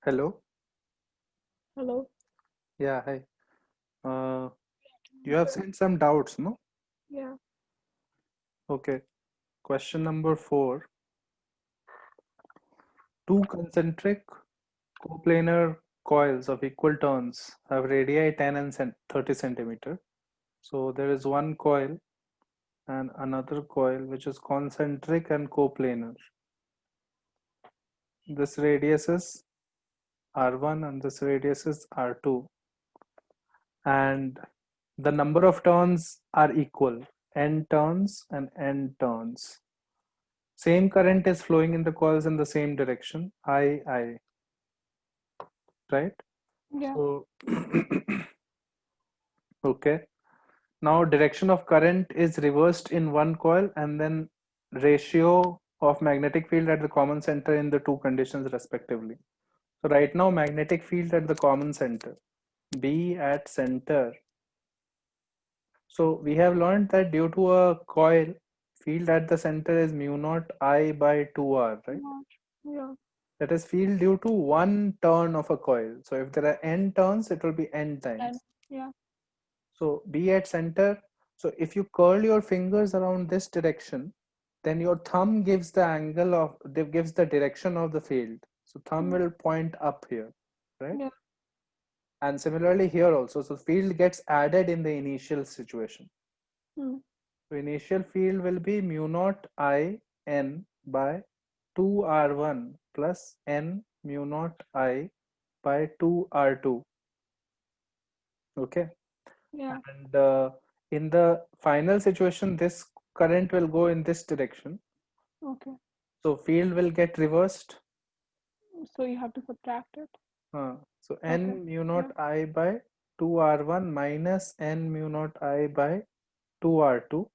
Hello. Hello. Yeah, hi. Uh, you have sent some doubts, no? Yeah. Okay. Question number 4. Two concentric coplanar coils of equal turns have radii 10 and 30 centimeter. So there is one coil and another coil which is concentric and coplanar. This radius is R1 and this radius is R2. And the number of turns are equal, n turns and n turns. Same current is flowing in the coils in the same direction, I, right? Yeah. So, okay. Now direction of current is reversed in one coil and then ratio of magnetic field at the common center in the two conditions respectively. So right now magnetic field at the common center, B at center. So we have learned that due to a coil, field at the center is mu naught I by 2R, right? Yeah. Yeah. That is field due to one turn of a coil. So if there are n turns, it will be n And times. yeah. So B at center. So if you curl your fingers around this direction, then your thumb gives the angle of, gives the direction of the field. So thumb Mm. will point up here, right? Yeah. And similarly here also. So field gets added in the initial situation. Mm. So initial field will be mu naught I n by 2R1 plus n mu naught I by 2R2. Okay. Yeah. And in the final situation, this current will go in this direction. Okay. So field will get reversed. So you have to subtract it. So Okay. n mu Yeah. naught I by 2R1 minus n mu naught I by 2R2.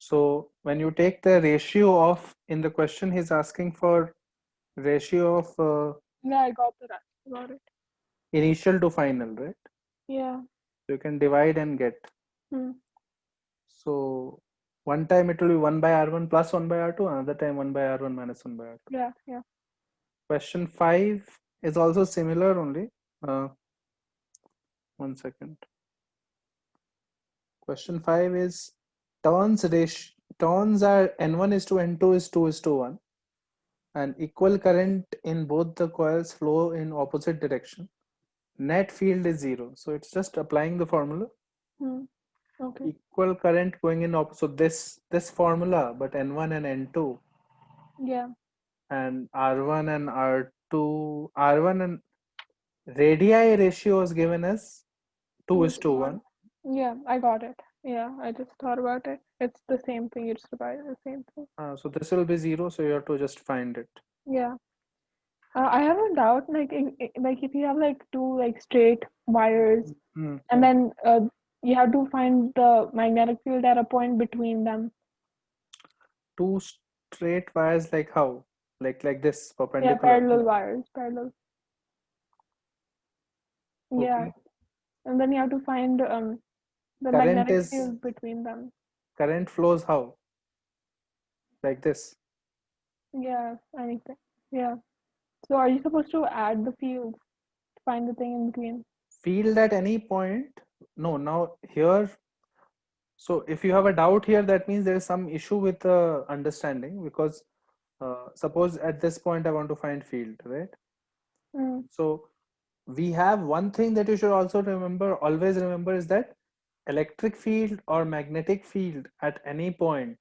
So when you take the ratio of, in the question, he's asking for ratio of Yeah, I got the rest. Got it. initial to final, right? Yeah. So you can divide and get. Mm. So one time it will be 1 by R1 plus 1 by R2, another time 1 by R1 minus 1 by R2. Yeah. Yeah. Question 5 is also similar only. Uh, one second. Question 5 is turns ratio. Turns are N1 is to N2 is 2 is to 1. And equal current in both the coils flow in opposite direction. Net field is 0. So it's just applying the formula. Mm. Okay. Equal current going in opposite. So this formula, but N1 and N2 Yeah. and R1 and R2, R1 and radii ratio is given as 2 2 is is to to 1. 1. Yeah. I got it. Yeah. I just thought about it. It's the same thing. You just divided the same thing. So this will be 0, so you have to just find it. Yeah. I have a doubt. Like if you have like two like straight wires, and Mm-hmm. then you have to find the magnetic field at a point between them. Two straight wires, like how? Like this, Yeah, perpendicular. parallel wires, parallel. Yeah, Okay. and then you have to find the Current magnetic is, field between them. current flows how? Like this. Yeah, anything. Yeah. So are you supposed to add the fields to find the thing in between? Field at any point. No, now here. So if you have a doubt here, that means there is some issue with the understanding, because suppose at this point I want to find field, right? Mm, So we have one thing that you should also remember, always remember, is that electric field or magnetic field at any point,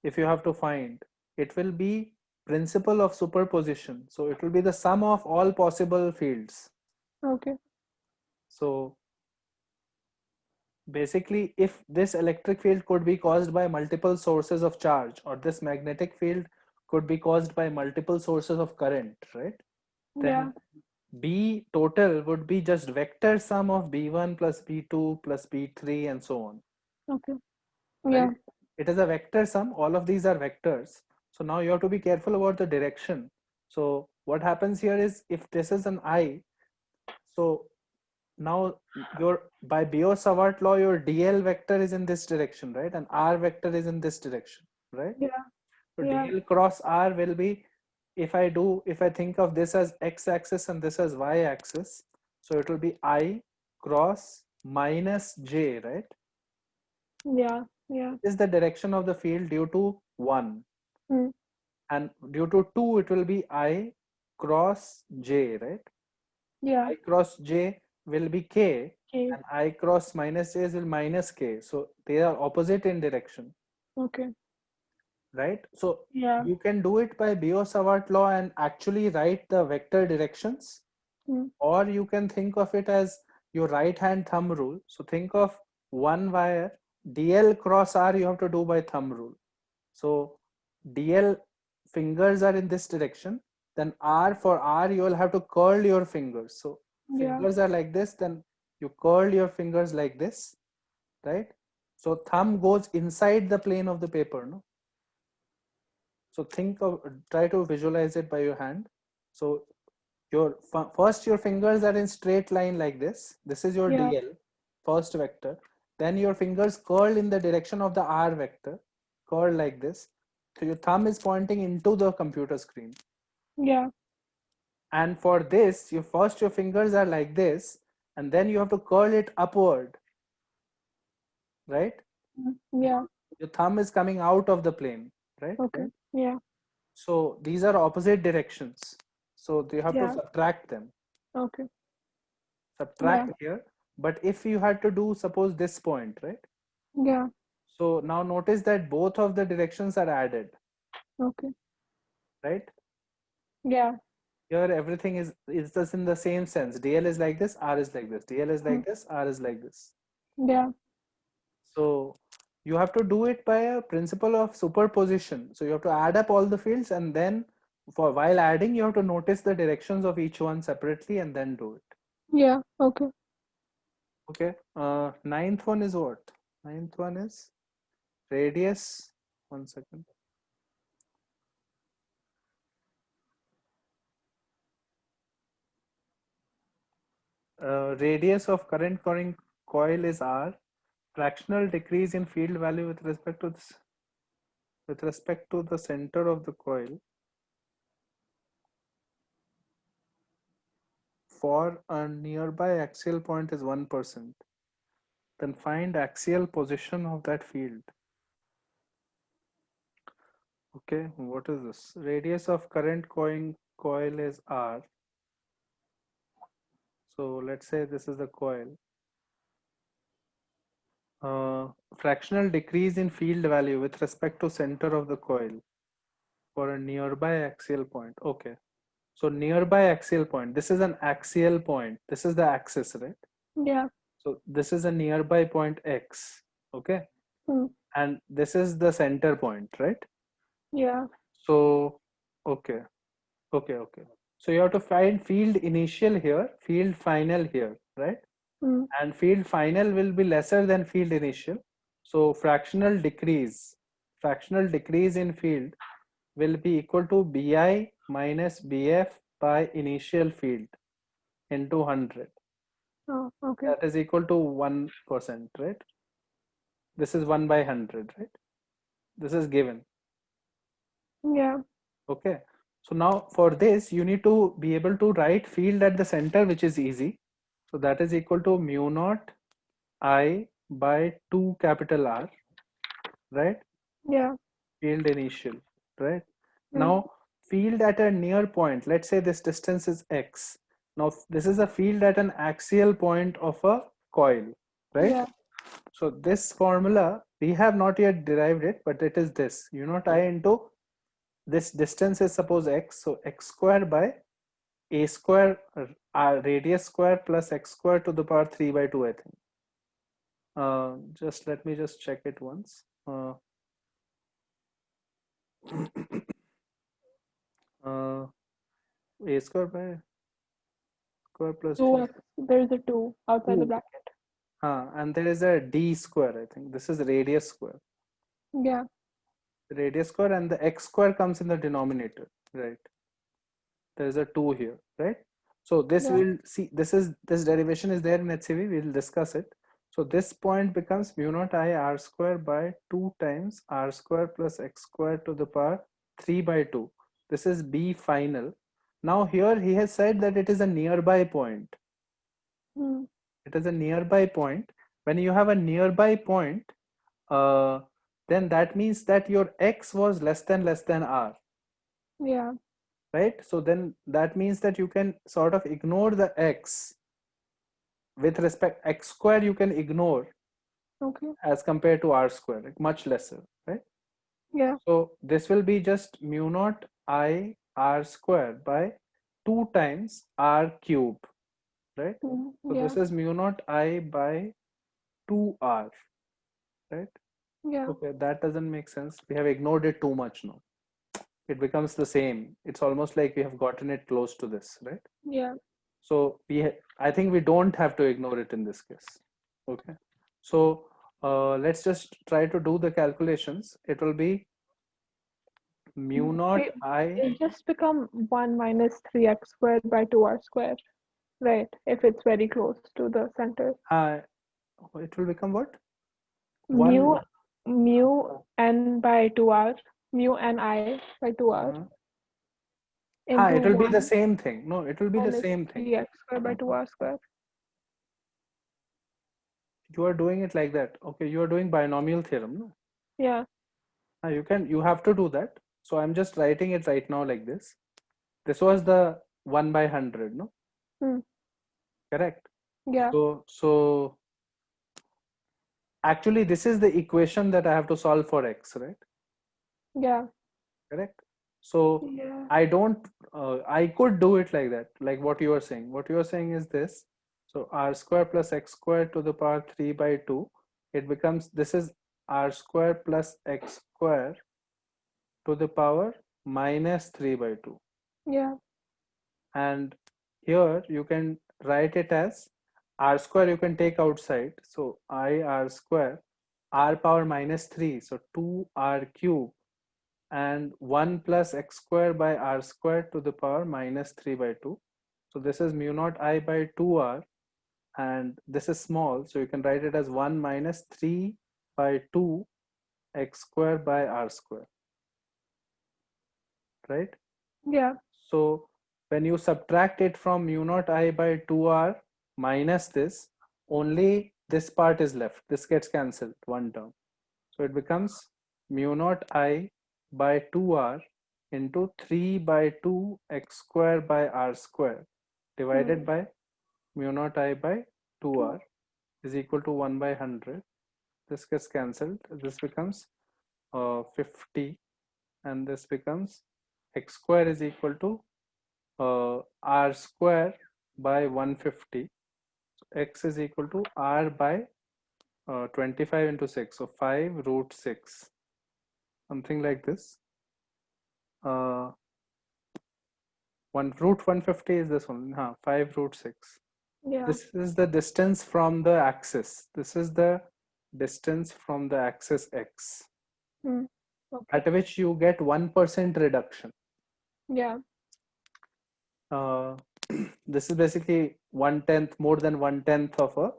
if you have to find, it will be principle of superposition. So it will be the sum of all possible fields. okay. So basically, if this electric field could be caused by multiple sources of charge, or this magnetic field could be caused by multiple sources of current, right? Yeah. Then B total would be just vector sum of B1 plus B2 plus B3 and so on, Okay. right? Yeah. It is a vector sum. All of these are vectors. So now you have to be careful about the direction. So what happens here is, if this is an I, so now your, by Biot-Savart law, your dl vector is in this direction, right? And r vector is in this direction, right? Yeah. So Yeah. dl cross r will be if I think of this as x-axis and this as y-axis, so it will be I cross minus j, right? Yeah. Yeah. Is the direction of the field due to 1, Hmm. and due to 2 it will be I cross j, right? Yeah. I cross j will be k, Okay. and I cross minus j will minus k, so they are opposite in direction, Okay. right? So Yeah. you can do it by Biot-Savart law and actually write the vector directions, Hmm. or you can think of it as your right hand thumb rule. So think of one wire, dl cross r you have to do by thumb rule. So dl fingers are in this direction, then r, for r you will have to curl your fingers. So Yeah. fingers are like this, then you curl your fingers like this, right? So thumb goes inside the plane of the paper, no? So think of, try to visualize it by your hand. So your first your fingers are in straight line like this. This is your Yeah. dl, first vector. Then your fingers curl in the direction of the r vector, curl like this. So your thumb is pointing into the computer screen. Yeah. And for this, your fingers are like this, and then you have to curl it upward, right? Yeah. Your thumb is coming out of the plane, right? Okay. Yeah. So these are opposite directions. So you have to Yeah. subtract them. Okay. Yeah. Subtract here. But if you had to do, suppose this point, right? Yeah. So now notice that both of the directions are added, Okay. right? Yeah. Here everything is just in the same sense. DL is like this, R is like this. DL is Hmm. like this, R is like this. Yeah. So you have to do it by a principle of superposition. So you have to add up all the fields, and then for while adding, you have to notice the directions of each one separately and then do it. Yeah. Okay. Okay. Ninth one is what? Ninth one is radius. One second. Radius of current coil is R. Fractional decrease in field value with respect to this, with respect to the center of the coil for a nearby axial point is 1%. Then find axial position of that field. Okay, what is this? Radius of current coil is R. So let's say this is the coil. Fractional decrease in field value with respect to center of the coil for a nearby axial point. Okay. So nearby axial point, this is an axial point. This is the axis, right? Yeah. So this is a nearby point X. Okay. Hmm. And this is the center point, right? Yeah. So, okay. Okay. So you have to find field initial here, field final here, right? Hmm. And field final will be lesser than field initial. So fractional decrease in field will be equal to Bi minus Bf by initial field into 100. Oh. Okay. That is equal to 1%, right? This is 1 by 100, right? This is given. Yeah. Okay. So now for this, you need to be able to write field at the center, which is easy. So that is equal to mu naught I by 2 capital R, right? Yeah. Field initial, right? Hmm. Now field at a near point, let's say this distance is X. Now this is a field at an axial point of a coil, right? Yeah. So this formula, we have not yet derived it, but it is this, u naught I into this distance is suppose X, so X square by a square radius square plus x square to the power 3 by 2, I think. Just let me just check it once. Uh, a square by square plus Two 3. X. There's a two outside the 2. bracket. And there is a d square, I think. This is radius square. Yeah. Radius square, and the x square comes in the denominator, right? There is a 2 here, right? So this Yeah. will see, this derivation is there in HCV, we'll discuss it. So this point becomes mu naught I r square by 2 times r square plus x square to the power 3 by 2. This is B final. Now here he has said that it is a nearby point. Hmm. It is a nearby point. When you have a nearby point, uh, then that means that your x was less than r, Yeah. right? So then that means that you can sort of ignore the x with respect x square you can ignore Okay. as compared to r square, like much lesser, right? Yeah. So this will be just mu naught I r square by 2 times r cube, right? So Yeah. this is mu naught I by 2r, right? Yeah. Okay, that doesn't make sense. We have ignored it too much now. It becomes the same. It's almost like we have gotten it close to this, right? Yeah. So I think we don't have to ignore it in this case. Okay. So let's just try to do the calculations. It will be mu naught It, I. it just become 1 minus 3x squared by 2r squared, right? If it's very close to the center. It will become what? Mu 1. mu n by 2r, mu n I by 2r uh, into it will be the 1 same thing. No, it will be the minus same thing. 3x squared by 2r squared. You are doing it like that. Okay, you are doing binomial theorem. No? Yeah. You have to do that. So I'm just writing it right now like this. This was the 1 by 100, no? Hmm. Correct. Yeah. So actually this is the equation that I have to solve for x, right? Yeah. Correct. So Yeah. I could do it like that, like what you are saying. What you are saying is this. So r square plus x square to the power 3 by 2. It becomes, this is r square plus x square to the power minus 3 by 2. Yeah. And here you can write it as r square you can take outside. So I r square, r power minus 3. So 2r cube and 1 plus x square by r square to the power minus 3 by 2. So this is mu naught I by 2r, and this is small, so you can write it as 1 minus 3 by 2 x square by r square, right? Yeah. So when you subtract it from mu naught I by 2r minus this, only this part is left. This gets cancelled, one term. So it becomes mu naught I by 2r into 3 by 2 x square by r square divided by mu naught I by 2r is equal to 1 by 100. This gets cancelled. This becomes 50, and this becomes x square is equal to r square by 150. So x is equal to r by 25 into 6. So 5 root 6, something like this. 1 root 150 is this one. 5 root 6. Yeah. This is the distance from the axis. This is the distance from the axis x, Hmm. Okay. at which you get 1% reduction. Yeah. Uh, this is basically 1/10, more than 1/10 of a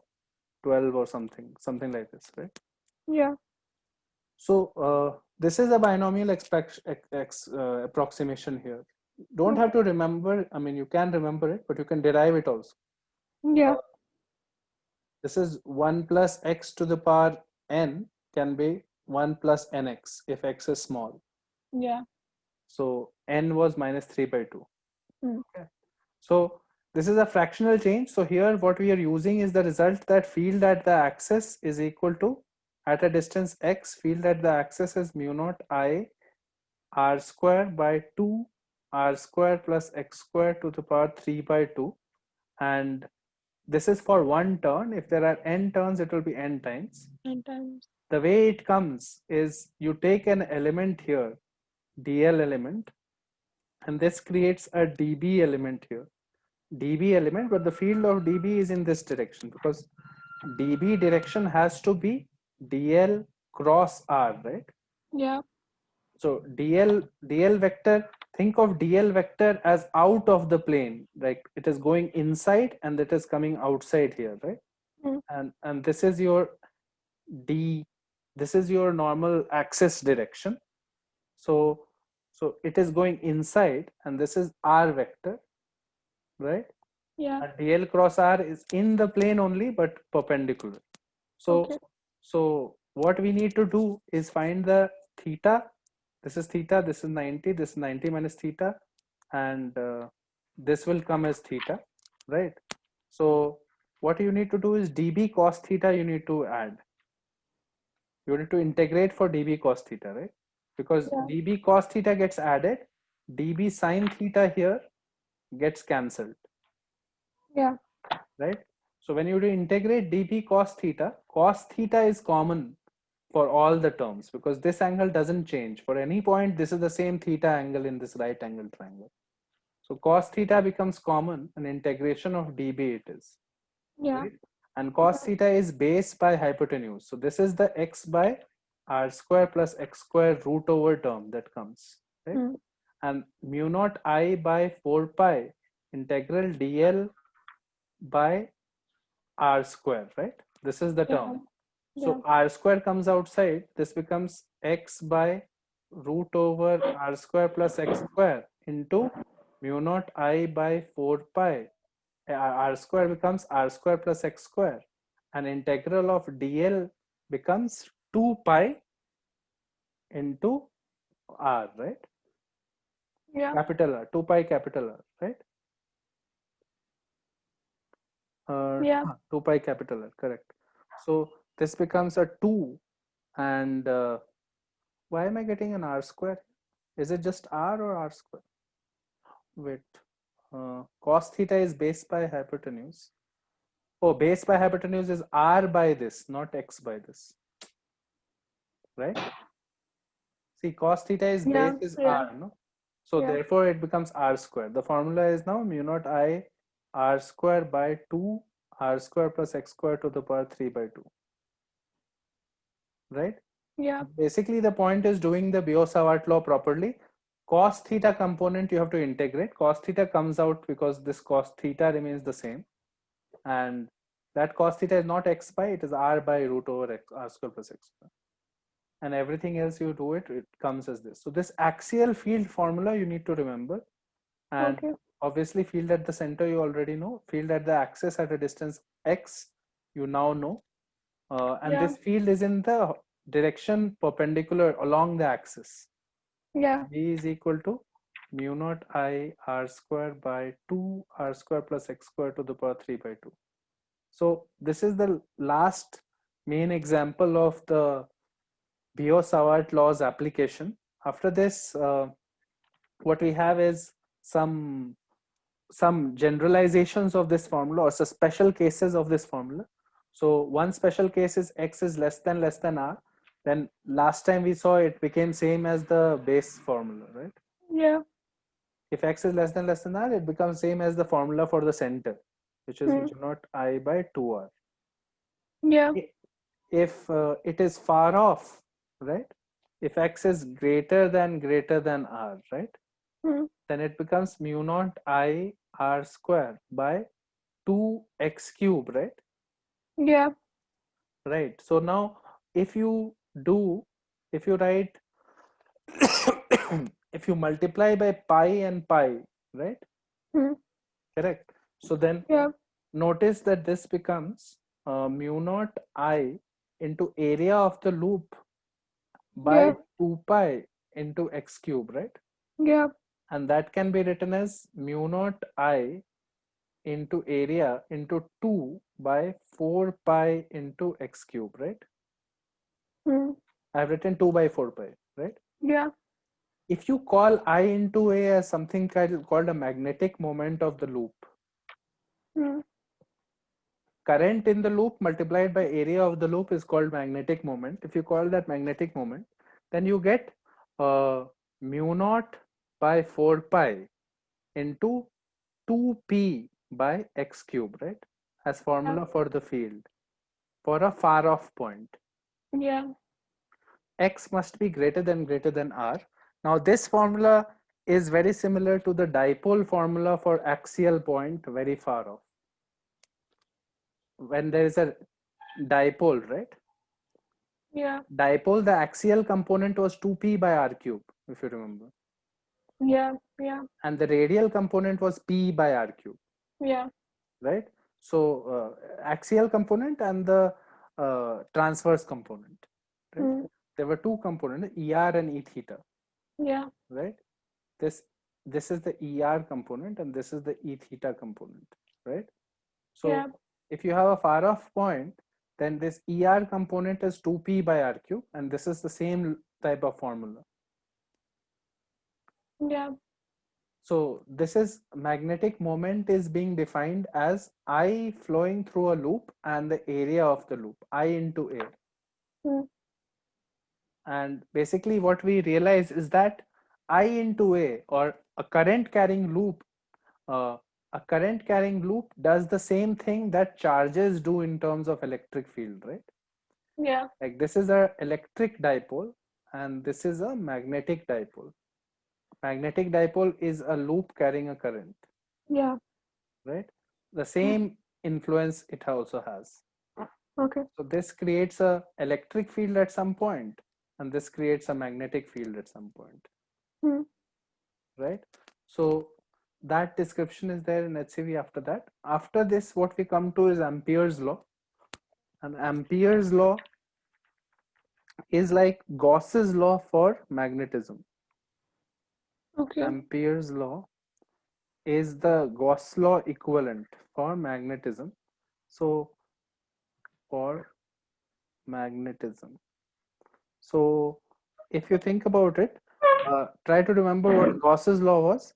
12 or something like this, right? Yeah. So this is a binomial approximation here. Don't have to remember, I mean, you can remember it, but you can derive it also. Yeah. This is 1 plus x to the power n can be 1 plus nx if x is small. Yeah. So n was minus 3 by 2. Hmm. Okay. So this is a fractional change. So here what we are using is the result that field at the axis is equal to, at a distance x, field at the axis is mu naught I r square by 2 r square plus x square to the power 3 by 2. And this is for one turn. If there are n turns, it will be n times. 9 times. The way it comes is you take an element here, dl element, and this creates a db element here, db element, but the field of db is in this direction because db direction has to be dl cross r, right? Yeah. So dl vector, think of dl vector as out of the plane, like it is going inside and it is coming outside here, right? Hmm. And this is your d, this is your normal axis direction. So So it is going inside, and this is r vector, right? Yeah. And dl cross r is in the plane only, but perpendicular. So, Okay. so what we need to do is find the theta. This is theta, this is 90, this is 90 minus theta, and this will come as theta, right? So what you need to do is dB cos theta you need to add. You need to integrate for dB cos theta, right? Because Yeah. dB cos theta gets added, dB sin theta here gets cancelled, Yeah. right? So when you do integrate dB cos theta is common for all the terms because this angle doesn't change. For any point, this is the same theta angle in this right angle triangle. So cos theta becomes common, an integration of dB it is, Yeah. right? And cos theta is base by hypotenuse. So this is the x by r square plus x square root over term that comes, right? Mm. And mu naught I by 4 pi integral dl by r square, right? This is the Yeah. term. Yeah. So r square comes outside. This becomes x by root over r square plus x square into mu naught I by 4 pi. R square becomes r square plus x square. And integral of dl becomes 2 pi into r, right? Yeah. Capital R, 2 pi capital R, right? Yeah. 2 pi capital R, correct. So this becomes a 2, and why am I getting an r square? Is it just r or r square? Wait, cos theta is base by hypotenuse. Oh, base by hypotenuse is r by this, not x by this, right? See, cos theta is Yeah. base is Yeah. r, no? So Yeah. therefore it becomes r square. The formula is now mu naught I r square by 2 r square plus x square to the power 3 by 2, right? Yeah. Basically, the point is doing the Biot-Savart law properly. Cos theta component you have to integrate. Cos theta comes out because this cos theta remains the same. And that cos theta is not x pi, it is r by root over x, r square plus x square. And everything else you do it, it comes as this. So this axial field formula you need to remember. And Okay. obviously field at the center you already know. Field at the axis at a distance x you now know. And Yeah. this field is in the direction perpendicular along the axis. Yeah. B is equal to mu naught I r square by 2 r square plus x square to the power 3 by 2. So this is the last main example of the Biot-Savart laws application. After this, what we have is some generalizations of this formula or some special cases of this formula. So one special case is x is less than r. Then last time we saw it became same as the base formula, right? Yeah. If x is less than r, it becomes same as the formula for the center, which is mu Mm. naught I by 2r. Yeah. If it is far off, right? If x is greater than r, right? Mm. Then it becomes mu naught I r square by 2x cube, right? Yeah. Right. So now if you do, if you write, if you multiply by pi and pi, right? Mm. Correct. So then Yeah. notice that this becomes mu naught I into area of the loop by Yeah. 2 pi into x cube, right? Yeah. And that can be written as mu naught I into area into 2 by 4 pi into x cube, right? Mm. I've written 2 by 4 pi, right? Yeah. If you call I into A as something called a magnetic moment of the loop, Mm. current in the loop multiplied by area of the loop is called magnetic moment. If you call that magnetic moment, then you get mu naught by 4 pi into 2p by x cube, right? As Yeah. formula for the field for a far off point. Yeah. X must be greater than r. Now this formula is very similar to the dipole formula for axial point very far off. When there is a dipole, right? Yeah. Dipole, the axial component was 2p by r cube, if you remember. Yeah. Yeah. and the radial component was P by R cube, Yeah. right? So axial component and the transverse component, right? Mm. There were two components, ER and E theta, Yeah. right? This this is the ER component and this is the E theta component, right? Yeah. So if you have a far off point, then this ER component is 2P by R cube, and this is the same type of formula. Yeah. So this is magnetic moment is being defined as I flowing through a loop and the area of the loop, I into A. Mm. And basically what we realize is that I into A, or a current carrying loop, uh, a current carrying loop does the same thing that charges do in terms of electric field, right? Yeah. Like this is a electric dipole and this is a magnetic dipole. Magnetic dipole is a loop carrying a current, Yeah. right? The Mm. same influence it also has. Okay. So this creates a electric field at some point, and this creates a magnetic field at some point, Mm. right? So that description is there in HCV after that. After this, what we come to is Ampere's law. And Ampere's law is like Gauss's law for magnetism. Okay. Ampere's law is the Gauss law equivalent for magnetism. So for magnetism. So if you think about it, try to remember what Gauss's law was.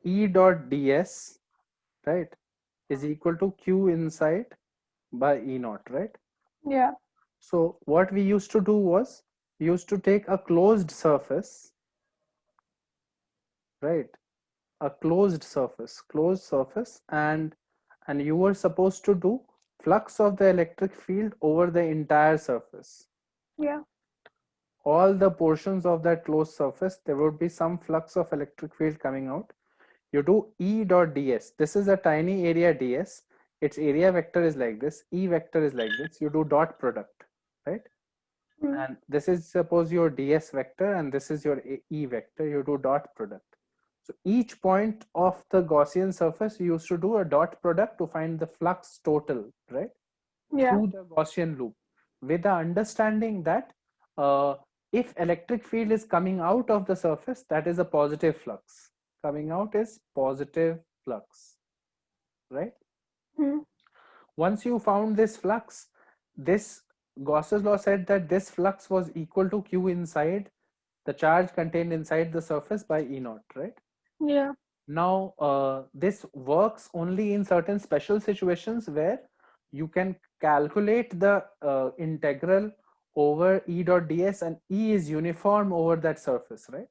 E dot ds, right, is equal to Q inside by E naught, right? Yeah. So what we used to do was, we used to take a closed surface, right? A closed surface, and you were supposed to do flux of the electric field over the entire surface. Yeah. All the portions of that closed surface, there would be some flux of electric field coming out. You do E dot ds. This is a tiny area ds. Its area vector is like this. E vector is like this. You do dot product, right? Mm. And this is suppose your ds vector and this is your E vector. You do dot product. So each point of the Gaussian surface, you used to do a dot product to find the flux total, right? Yeah. Through the Gaussian loop, with the understanding that uh, if electric field is coming out of the surface, that is a positive flux. Coming out is positive flux, right? Mm. Once you found this flux, this Gauss's law said that this flux was equal to Q inside the charge contained inside the surface by E naught, right? Yeah. Now, this works only in certain special situations where you can calculate the integral over E dot ds and E is uniform over that surface, right?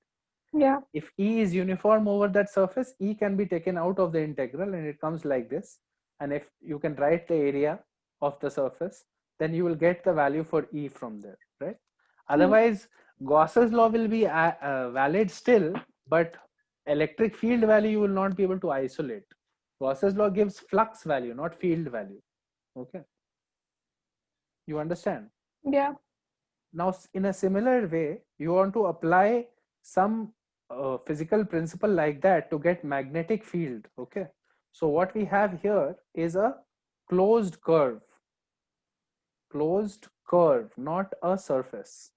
Yeah. If E is uniform over that surface, E can be taken out of the integral and it comes like this. And if you can write the area of the surface, then you will get the value for E from there, right? Mm. Otherwise, Gauss's law will be valid still, but electric field value you will not be able to isolate. Gauss's law gives flux value, not field value. Okay, you understand? Yeah. Now, in a similar way, you want to apply some physical principle like that to get magnetic field. Okay, so what we have here is a closed curve, not a surface.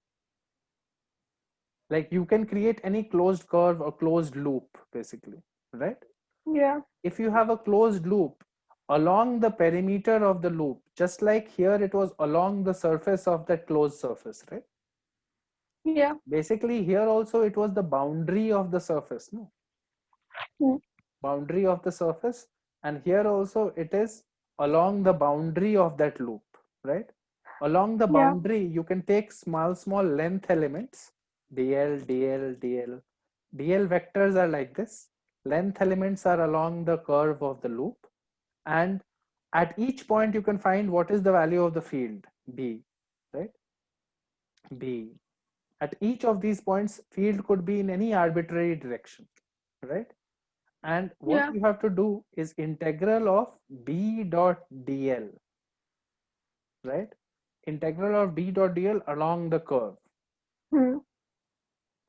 Like you can create any closed curve or closed loop, basically, right? Yeah. If you have a closed loop along the perimeter of the loop, just like here it was along the surface of that closed surface, right? Yeah. Basically here also it was the boundary of the surface, no? Mm. Boundary of the surface, and here also it is along the boundary of that loop, right? Along the Yeah. boundary you can take small length elements, dl, dl vectors are like this. Length elements are along the curve of the loop, and at each point you can find what is the value of the field b, right? B. At each of these points, field could be in any arbitrary direction, right? And what Yeah. you have to do is integral of B dot dl, right? Integral of B dot dl along the curve. Mm.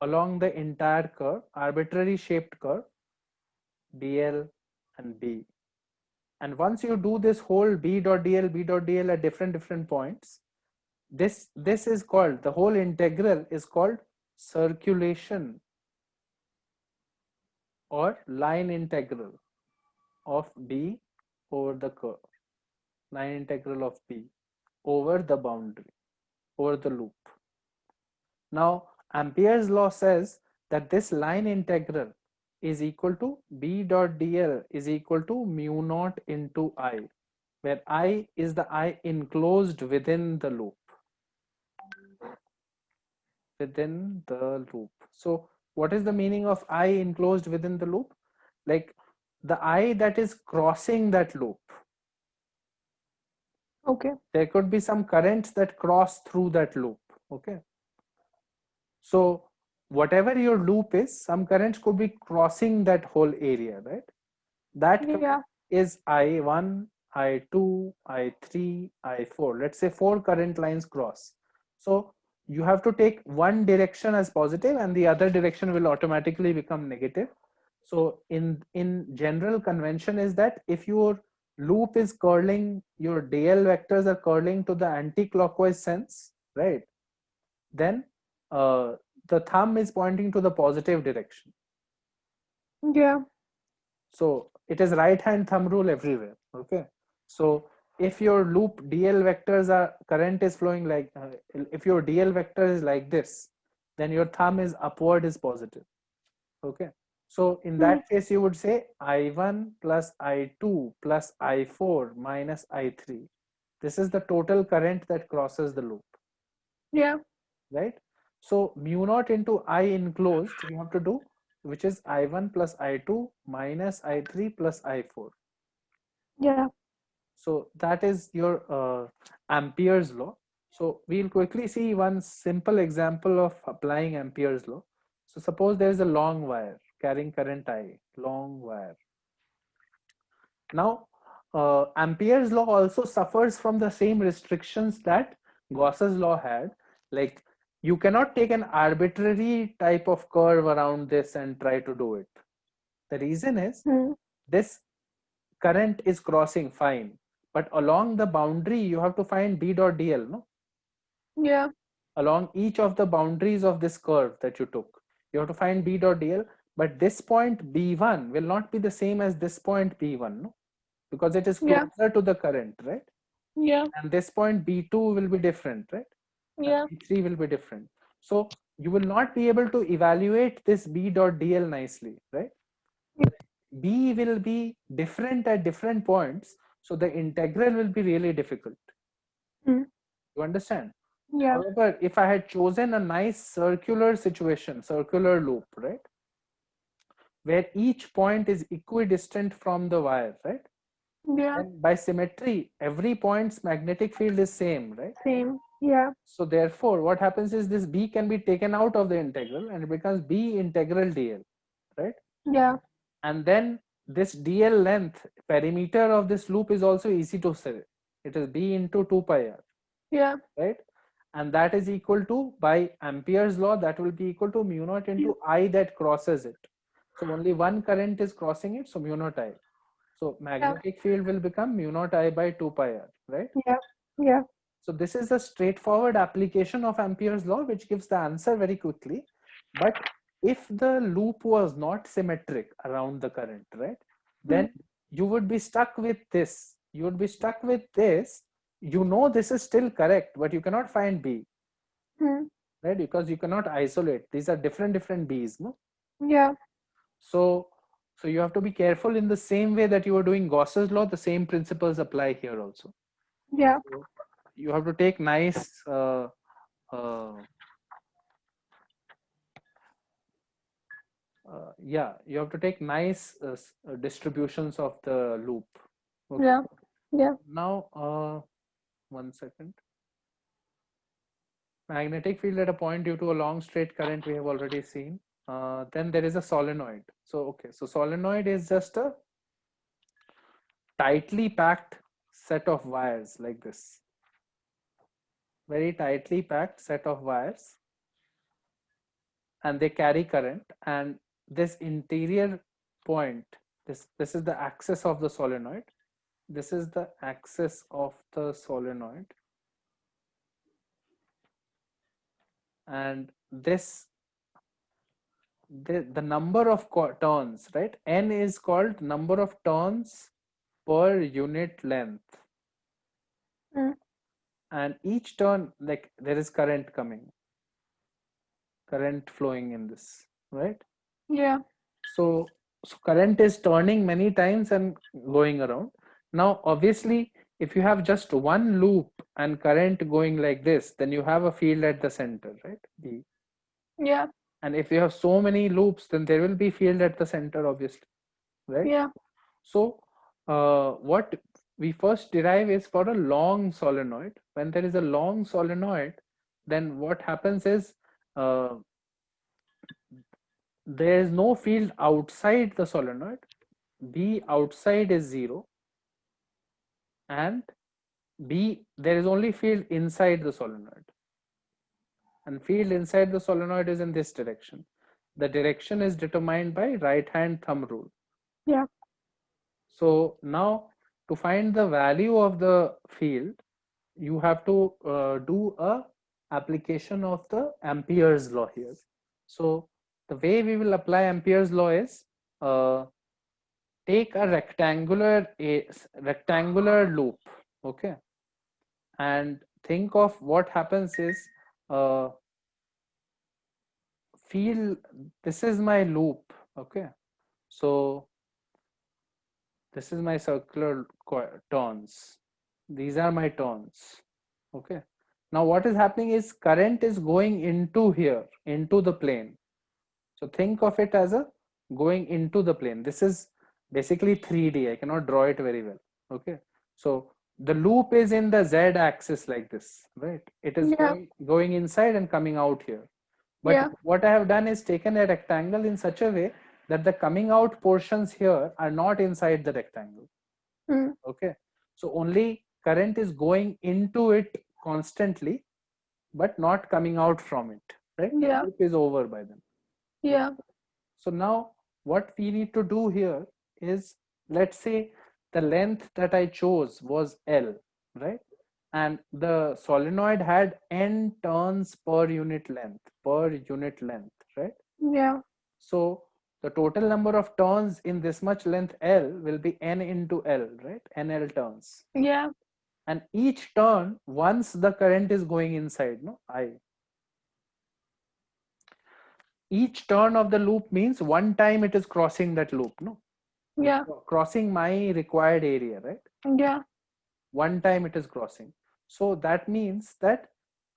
along the entire curve, arbitrary shaped curve, dl and b. And once you do this whole b.dl at different points, this is called, the whole integral is called circulation or line integral of b over the curve, line integral of b over the boundary, over the loop. Now Ampere's law says that this line integral is equal to b dot dl is equal to mu naught into I, where I is the I enclosed within the loop. Within the loop. So what is the meaning of I enclosed within the loop? Like the I that is crossing that loop. Okay. There could be some currents that cross through that loop. Okay. So whatever your loop is, some currents could be crossing that whole area, right? That Yeah. is I1, I2, I3, I4. Let's say 4 current lines cross. So you have to take one direction as positive and the other direction will automatically become negative. So in general convention is that if your loop is curling, your dl vectors are curling to the anti-clockwise sense, right? Then the thumb is pointing to the positive direction. Yeah. So it is right hand thumb rule everywhere. Okay. So if your loop dl vectors are, current is flowing like, if your dl vector is like this, then your thumb is upward is positive. Okay. So in that case, you would say I1 plus I2 plus I4 minus I3. This is the total current that crosses the loop. Yeah. Right? So mu naught into I enclosed, you have to do, which is I1 plus I2 minus I3 plus I4. Yeah. So that is your Ampere's law. So we'll quickly see one simple example of applying Ampere's law. So suppose there is a long wire carrying current I, long wire. Now, Ampere's law also suffers from the same restrictions that Gauss's law had. Like you cannot take an arbitrary type of curve around this and try to do it. The reason is this current is crossing fine, but along the boundary you have to find b dot dl, no? Yeah. Along each of the boundaries of this curve that you took, you have to find b dot dl, but this point b1 will not be the same as this point b1, no? Because it is closer to the current, right? Yeah. And this point b2 will be different, right? Yeah. And b3 will be different. So you will not be able to evaluate this b dot dl nicely, right? B will be different at different points, so the integral will be really difficult. You understand? Yeah. However, if I had chosen a nice circular situation, circular loop, right, where each point is equidistant from the wire, right? Yeah. And by symmetry, every point's magnetic field is same, right? Same. Yeah. So therefore, what happens is this B can be taken out of the integral and it becomes B integral dl, right? Yeah. And then this dl length, perimeter of this loop is also easy to say. It is B into 2 pi r. Yeah. Right? And that is equal to, by Ampere's law, that will be equal to mu naught into I that crosses it. So only one current is crossing it, so mu naught I. So magnetic field will become mu naught I by 2 pi r, right? Yeah. Yeah. So this is a straightforward application of Ampere's law, which gives the answer very quickly. But if the loop was not symmetric around the current, right, then you would be stuck with this. You would be stuck with this. You know this is still correct, but you cannot find B, right? Because you cannot isolate. These are different B's, no? Yeah. So you have to be careful. In the same way that you are doing Gauss's law, the same principles apply here also. Yeah. So you have to take nice yeah, you have to take nice distributions of the loop. Okay. Yeah. Yeah. Now, 1 second. Magnetic field at a point due to a long straight current we have already seen. Then there is a solenoid. So okay, so solenoid is just a tightly packed set of wires like this. Very tightly packed set of wires. and they carry current, and this interior point, this is the axis of the solenoid. This is the axis of the solenoid, and this the number of turns, right? N is called number of turns per unit length. Mm. And each turn, like there is current coming, current flowing in this, right? Yeah. So current is turning many times and going around. Now obviously, if you have just one loop and current going like this, then you have a field at the center, right? B. Yeah. And if you have so many loops, then there will be field at the center, obviously, right? Yeah. So what we first derive is for a long solenoid. When there is a long solenoid, then what happens is uh, there is no field outside the solenoid. B outside is 0, and B, there is only field inside the solenoid. And field inside the solenoid is in this direction. The direction is determined by right hand thumb rule. Yeah. So now to find the value of the field, you have to do a application of the Ampere's law here. So the way we will apply Ampere's law is take a rectangular loop, okay, and think of what happens is uh, feel this is my loop, okay. So this is my circular turns. These are my turns. Okay. Now what is happening is current is going into here, into the plane. So think of it as a going into the plane. This is basically 3D. I cannot draw it very well. Okay. So the loop is in the Z axis like this, right? It is Yeah. going inside and coming out here. But Yeah. what I have done is taken a rectangle in such a way that the coming out portions here are not inside the rectangle. Mm. Okay. So only current is going into it constantly, but not coming out from it, right? The Yeah. loop is over by then. Yeah. So now what we need to do here is, let's say the length that I chose was L, right? And the solenoid had N turns per unit length, right? Yeah. So the total number of turns in this much length L will be N into L, right? NL turns. Yeah. And each turn, once the current is going inside, no, I. Each turn of the loop means one time it is crossing that loop, no? Yeah. Crossing my required area, right? Yeah. One time it is crossing. So that means that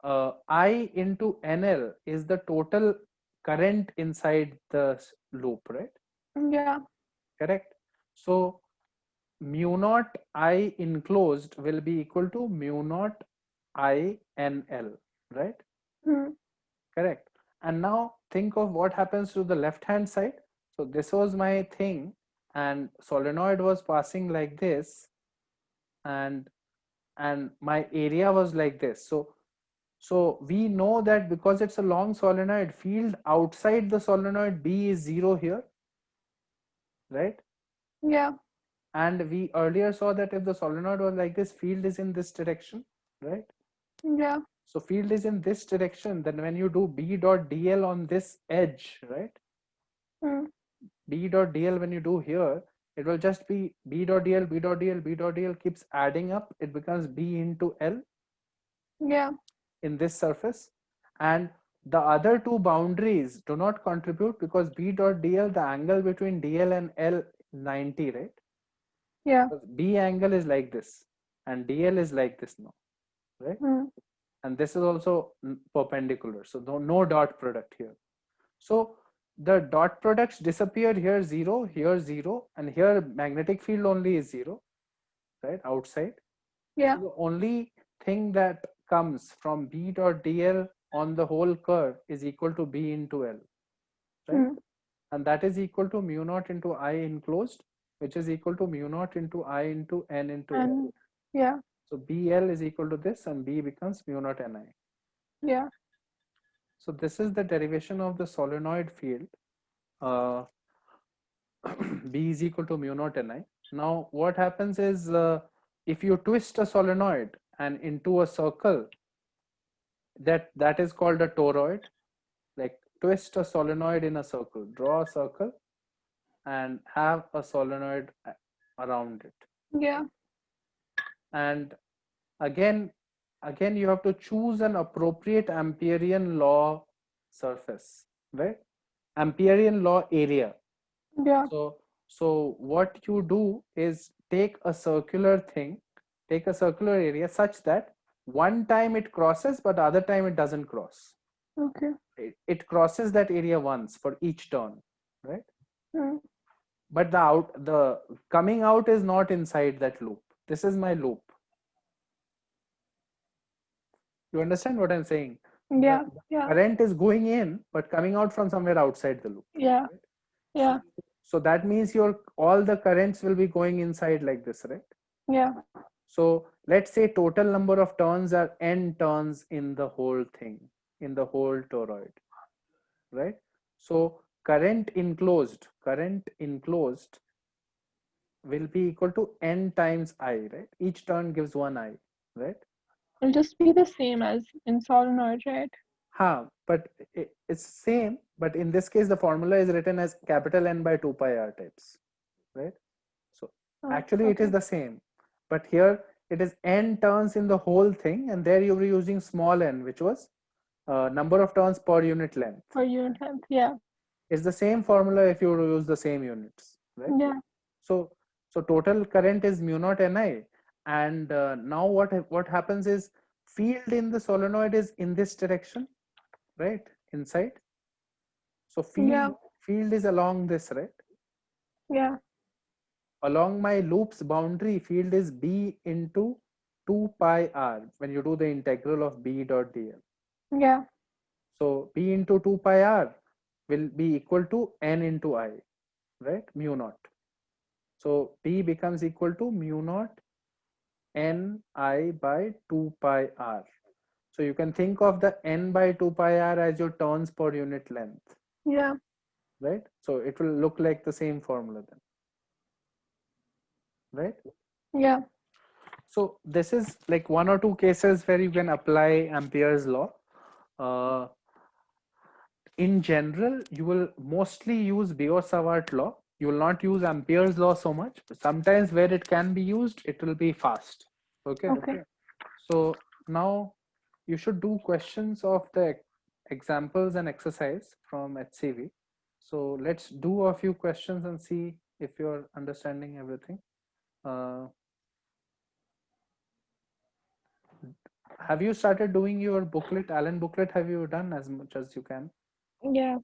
I into NL is the total current inside the loop, right? Yeah. Correct. So mu naught I enclosed will be equal to mu naught I NL, right? Mm. Correct. And now think of what happens to the left hand side. So this was my thing, and solenoid was passing like this, and my area was like this. So we know that because it's a long solenoid, field outside the solenoid B is 0 here, right? Yeah. And we earlier saw that if the solenoid was like this, field is in this direction, right? Yeah. So field is in this direction. Then when you do B dot dl on this edge, right? Mm. B dot dl when you do here, it will just be B dot dl, B dot dl, B dot dl keeps adding up. It becomes B into L Yeah. in this surface. And the other two boundaries do not contribute because B dot dl, the angle between dl and L 90, right? Yeah. Because B angle is like this and dl is like this now, right? Mm. And this is also perpendicular. So no dot product here. So the dot products disappear here 0, here 0, and here magnetic field only is 0, right? Outside. Yeah. So the only thing that comes from B dot dl on the whole curve is equal to B into L, right? Mm. And that is equal to mu naught into I enclosed, which is equal to mu naught into I into N into L. And yeah. So BL is equal to this, and B becomes mu naught Ni. Yeah. So this is the derivation of the solenoid field. Uh, B is equal to mu naught Ni. Now what happens is if you twist a solenoid and into a circle, that is called a toroid. Like twist a solenoid in a circle, draw a circle and have a solenoid around it. Yeah. And again you have to choose an appropriate Amperian law surface, right? Amperian law area. Yeah. So what you do is take a circular thing, take a circular area such that one time it crosses but the other time it doesn't cross. Okay. It crosses that area once for each turn, right? Mm. But the coming out is not inside that loop. This is my loop. You understand what I'm saying? Yeah. The Yeah. current is going in but coming out from somewhere outside the loop. Yeah. Right? Yeah. So that means all the currents will be going inside like this, right? Yeah. So let's say total number of turns are n turns in the whole thing, in the whole toroid, right? So current enclosed will be equal to n times I, right? Each turn gives one I, right? It'll just be the same as in solenoid, right? But it's same, but in this case the formula is written as capital N by 2 pi r types, right? So Oh, actually it is okay. the same, but here it is n turns in the whole thing, and there you were using small n, which was number of turns per unit length. For unit length, yeah. It's the same formula if you use the same units, right? Yeah. So total current is mu naught Ni, and now what happens is field in the solenoid is in this direction, right? Inside. So Yeah. field is along this, right? Yeah. Along my loop's boundary, field is B into 2 pi r when you do the integral of B dot dl. Yeah. So B into 2 pi r will be equal to N into I, right? Mu naught. So B becomes equal to mu naught N I by 2 pi r. So you can think of the N by 2 pi r as your turns per unit length, Yeah. right? So it will look like the same formula then, right? Yeah. So this is like one or two cases where you can apply Ampere's law. In general, you will mostly use Biot-Savart law. You will not use Ampere's law so much. Sometimes where it can be used, it will be fast. Okay. Okay. So now you should do questions of the examples and exercise from HCV. So let's do a few questions and see if you're understanding everything. Have you started doing your booklet, Allen booklet? Have you done as much as you can? Yeah.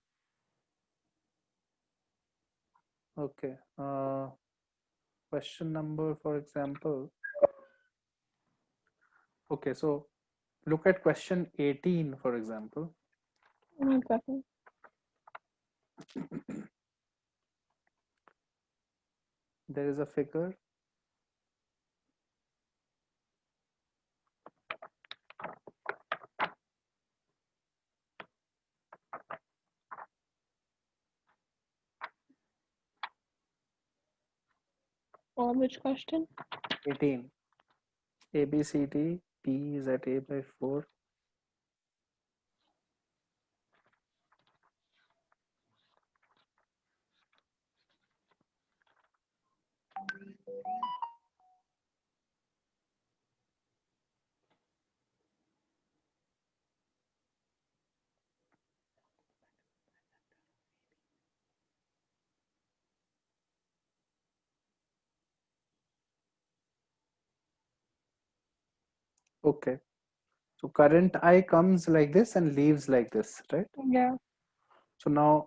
Okay. Question number, for example. Okay, so look at question 18, for example. 1 second. There is a figure. Or which question? 18. A, B, C, D. P is at A by 4. Okay. So current I comes like this and leaves like this, right? Yeah. So now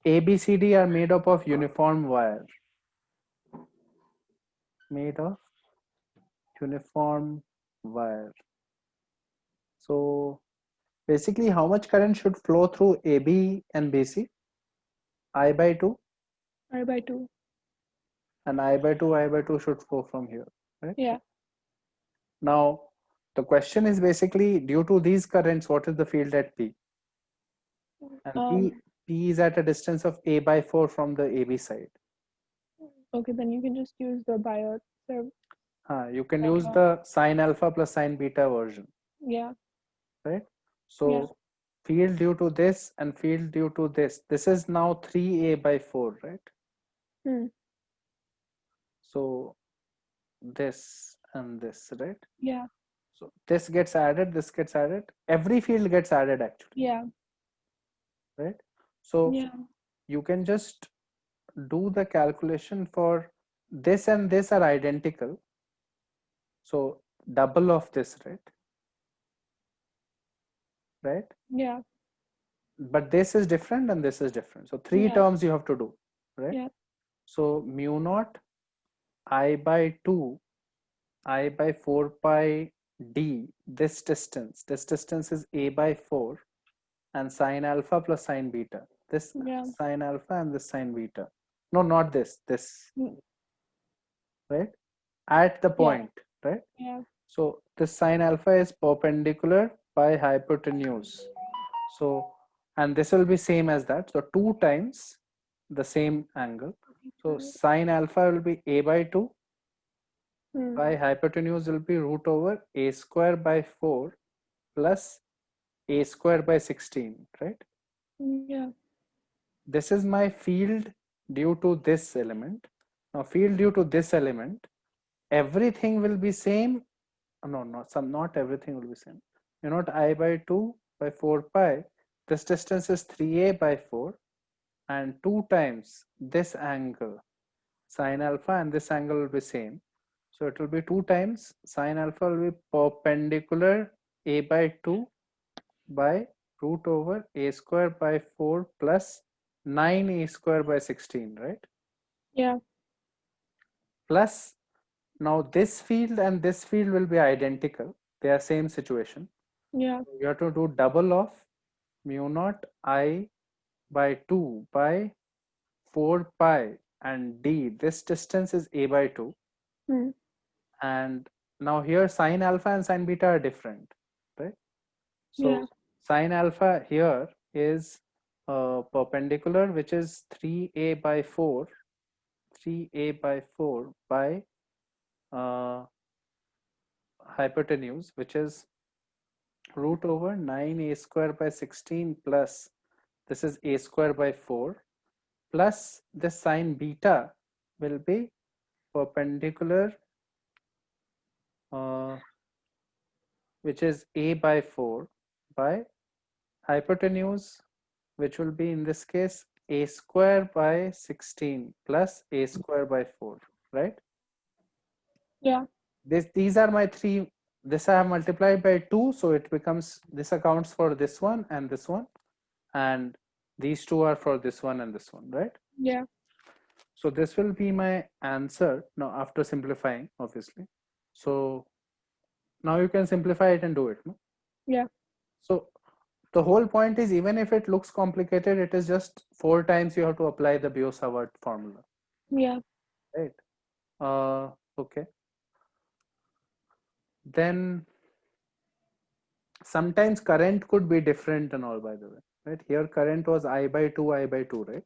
A, B, C, D are made up of uniform wire. Made of uniform wire. So basically, how much current should flow through AB and BC? I by 2, I by 2. and I by 2 should flow from here, right? Yeah. Now, the question is basically due to these currents, what is the field at P? and P is at a distance of A by 4 from the AB side. Okay, then you can just use the Biot. So You can use the sine alpha plus sine beta version, yeah, right? yeah, So field due to this and field due to this is now 3A by 4, right? hmm. So this and this, right? Yeah, So this gets added, every field gets added actually, yeah, right? So yeah, you can just do the calculation for this and this are identical. So double of this, right? Right? yeah, But this is different and this is different. So three yeah, terms you have to do, right? yeah, So mu naught I by 2, I by 4 pi d, this distance is A by 4 and sine alpha plus sine beta. This yeah, sine alpha and this sine beta. No, not this, mm, right? At the yeah, point, right? yeah, So this sine alpha is perpendicular by hypotenuse. So, and this will be same as that. So 2 times the same angle. So sine alpha will be A by 2 hmm. by hypotenuse will be root over A square by 4 plus A square by 16, right? Yeah, This is my field due to this element. Now field due to this element, everything will be same. No, not everything will be same. You know, I by 2 by 4 pi, this distance is 3A by 4 and 2 times this angle sine alpha and this angle will be same. So it will be 2 times sine alpha will be perpendicular A by 2 by root over A square by 4 plus 9A square by 16, right? yeah, Plus now this field and this field will be identical. They are same situation. yeah, You have to do double of mu naught I by 2 by 4 pi and d. This distance is A by 2. hmm. And now here sine alpha and sine beta are different, right? Yeah, So sine alpha here is perpendicular, which is 3A by 4, 3A by 4 by uh, hypotenuse, which is root over 9A square by 16 plus this is A square by 4 plus this sine beta will be perpendicular, uh, which is A by 4 by hypotenuse, which will be in this case A square by 16 plus A square by 4, right? yeah, These are my three. This I have multiplied by 2, so it becomes, this accounts for this one and this one, and these two are for this one and this one, right? yeah, So this will be my answer now after simplifying, obviously. So now you can simplify it and do it. No? yeah, So the whole point is, even if it looks complicated, it is just 4 times you have to apply the Biot-Savart formula, yeah, right? Okay. Then sometimes current could be different and all, by the way, right? Here current was I by 2, right?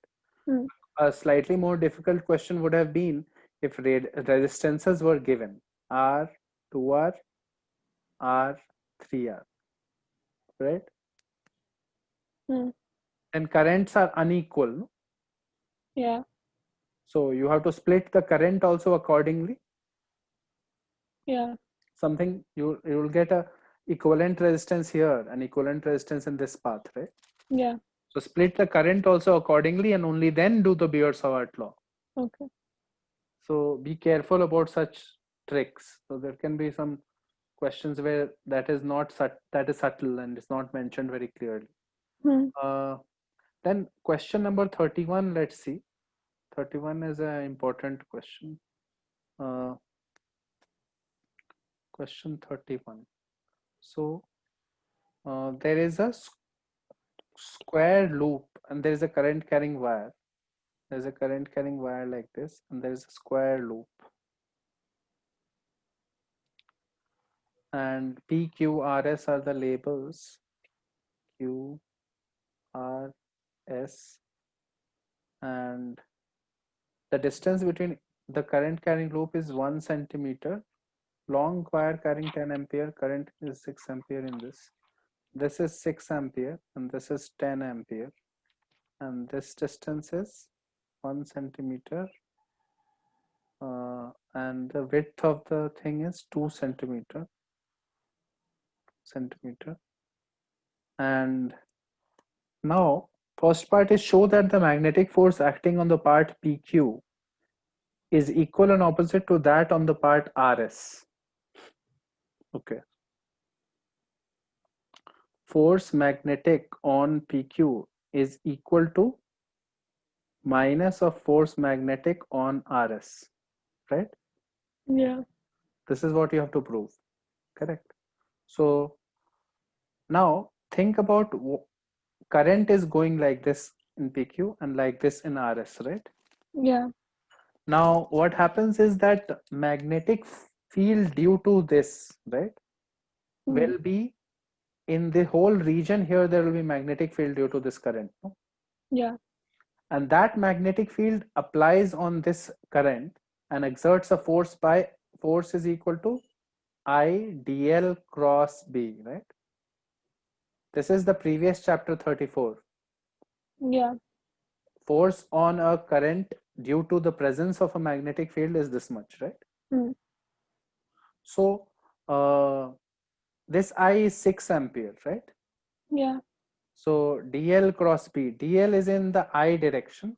hmm. A slightly more difficult question would have been if resistances were given R, 2R, R, 3R, right? Hmm. And currents are unequal. No? Yeah, So you have to split the current also accordingly. yeah, Something you will get a equivalent resistance here and equivalent resistance in this path, right? yeah, So split the current also accordingly and only then do the Biot-Savart law. okay, So be careful about such tricks. So there can be some questions where that is not that is subtle and is not mentioned very clearly. hmm. Uh, then question number 31. Let's see. 31 is an important question. Uh, question 31. So there is a square loop and there is a current carrying wire. There's a current carrying wire like this, and there is a square loop. And P, Q, R, S are the labels. Q, RS, and the distance between the current carrying loop is 1 centimeter. Long wire carrying 10 ampere, current is 6 ampere in this. This is 6 ampere and this is 10 ampere. And this distance is 1 centimeter. And the width of the thing is 2 centimeter. And now, first part is show that the magnetic force acting on the part PQ is equal and opposite to that on the part RS. Okay. Force magnetic on PQ is equal to minus of force magnetic on RS, right? Yeah. This is what you have to prove, correct? So now think about current is going like this in PQ and like this in RS, right? Yeah. Now what happens is that magnetic field due to this, right, will be in the whole region here. There will be magnetic field due to this current, no? Yeah. And that magnetic field applies on this current and exerts a force by force is equal to I dl cross B, right? This is the previous chapter 34. Yeah. Force on a current due to the presence of a magnetic field is this much, right? Mm. So this I is 6 ampere, right? Yeah. So dl cross B, dl is in the I direction,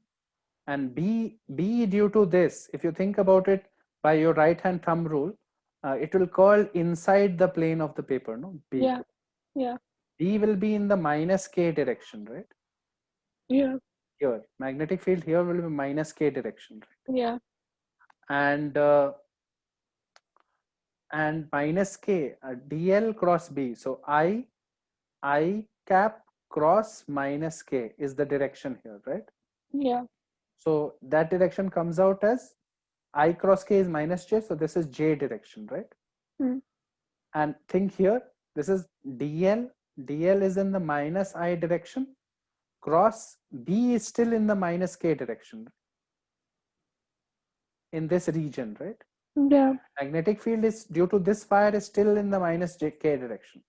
and B due to this, if you think about it by your right hand thumb rule, it will curl inside the plane of the paper, no? B. Yeah. Yeah. B will be in the minus K direction, right? Yeah. Here, magnetic field here will be minus K direction, right? Yeah. And minus K, dl cross B. So I cap cross minus K is the direction here, right? Yeah. So that direction comes out as I cross K is minus J, so this is J direction, right? Mm. And think here, this is dl. dl is in the minus I direction, cross B is still in the minus K direction in this region, right? Yeah. Magnetic field is due to this wire is still in the minus K direction.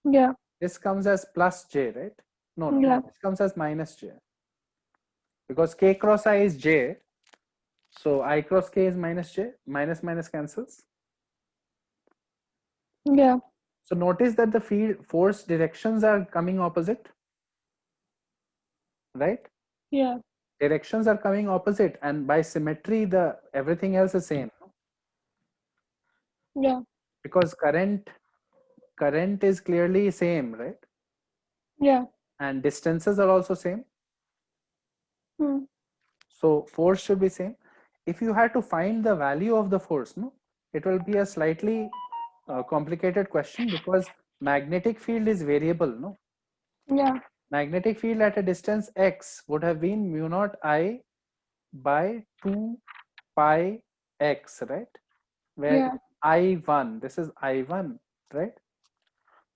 Yeah. This comes as plus J, right? No, Yeah. this comes as minus J because K cross I is J. So I cross K is minus J, minus minus cancels. Yeah. So notice that the field force directions are coming opposite, right? Yeah. Directions are coming opposite, and by symmetry, the everything else is same. Yeah. Because current is clearly same, right? Yeah. And distances are also same. Mm. So force should be same. If you had to find the value of the force, no, it will be a slightly complicated question because magnetic field is variable, no? Yeah. Magnetic field at a distance x would have been mu naught I by 2 pi x, right? Where Yeah. I1, this is I1, right?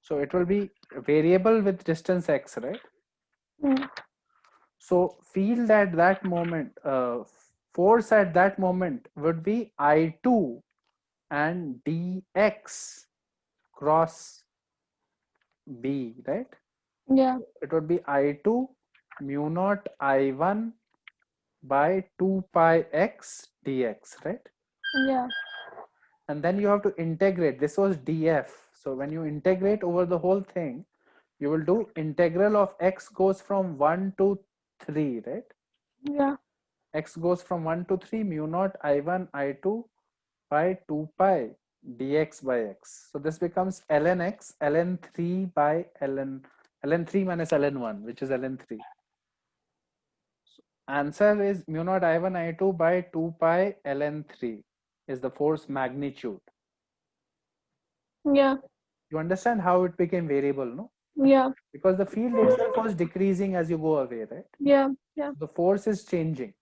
So it will be variable with distance x, right? Mm. So field at that moment, force at that moment would be I2 and dx cross B, right? Yeah. It would be I2 mu naught I1 by 2 pi x dx, right? Yeah. And then you have to integrate. This was df. So when you integrate over the whole thing, you will do integral of x goes from 1 to 3, right? Yeah. X goes from 1 to 3 mu naught I1 I2 by 2 pi dx by x. So this becomes ln x ln 3 by ln 3 minus ln 1, which is ln 3. So answer is mu naught I1 I2 by 2 pi ln 3 is the force magnitude. Yeah. You understand how it became variable, no? Yeah. Because the field itself was decreasing as you go away, right? Yeah. Yeah. The force is changing,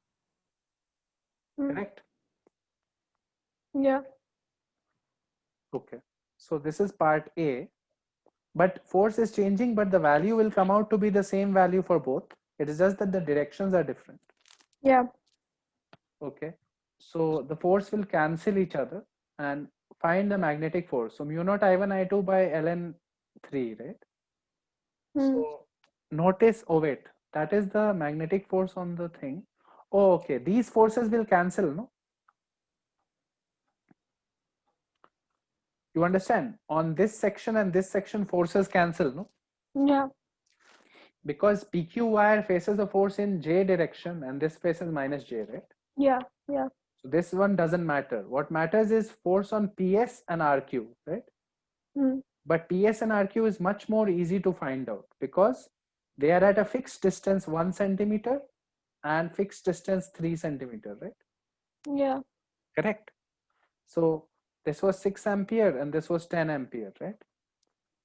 Mm. correct? Yeah. Okay. So this is part A. but force is changing, but the value will come out to be the same value for both. It is just that the directions are different. Yeah. Okay, so the force will cancel each other and find the magnetic force. So mu naught I1 I2 by ln 3, right? So notice, oh wait, that is the magnetic force on the thing. Oh, okay, these forces will cancel, no? You understand? On this section and this section, forces cancel, no? Yeah. Because PQ wire faces a force in J direction and this faces minus J, right? Yeah. Yeah. So this one doesn't matter. What matters is force on PS and RQ, right? But PS and RQ is much more easy to find out because they are at a fixed distance 1 centimeter and fixed distance 3 centimeter, right? Yeah. Correct. So this was 6 ampere and this was 10 ampere, right?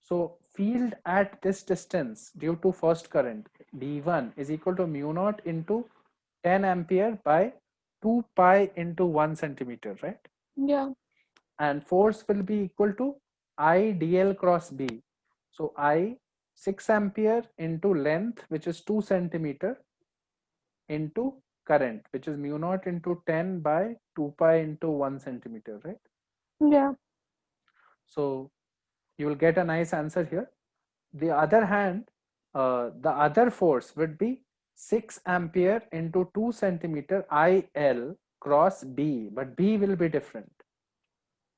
So field at this distance due to first current D1 is equal to mu naught into 10 ampere by 2 pi into 1 centimeter, right? Yeah. And force will be equal to I dl cross B. So I 6 ampere into length, which is 2 centimeter, into current, which is mu naught into 10 by 2 pi into 1 centimeter, right? Yeah. So you will get a nice answer here. The other hand, the other force would be 6 ampere into 2 centimeter IL cross B, but B will be different.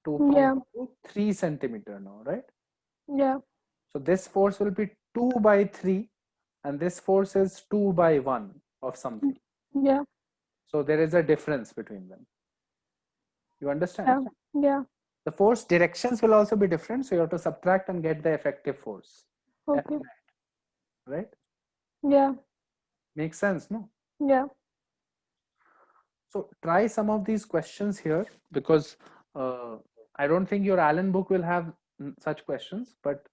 2 pi Yeah. into 3 centimeter now, right? Yeah. So this force will be 2 by 3 and this force is 2 by 1 of something. Yeah. So there is a difference between them. You understand? Yeah. Yeah. The force directions will also be different. So you have to subtract and get the effective force. Okay. Right? Yeah. Makes sense, no? Yeah. So try some of these questions here because I don't think your Allen book will have such questions. But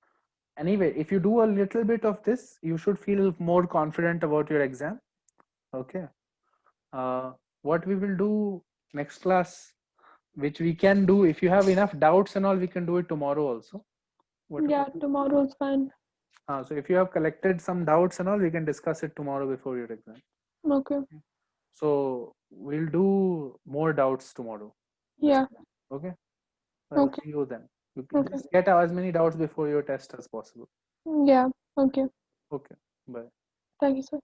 anyway, if you do a little bit of this, you should feel more confident about your exam. Okay. What we will do next class, which we can do if you have enough doubts and all, we can do it tomorrow also. Yeah. Tomorrow's fine. So if you have collected some doubts and all, we can discuss it tomorrow before your exam. Okay. So we'll do more doubts tomorrow. Yeah. Okay. I'll Okay. see you then. You can Okay. just get as many doubts before your test as possible. Yeah. Okay. Okay. Bye. Thank you, sir.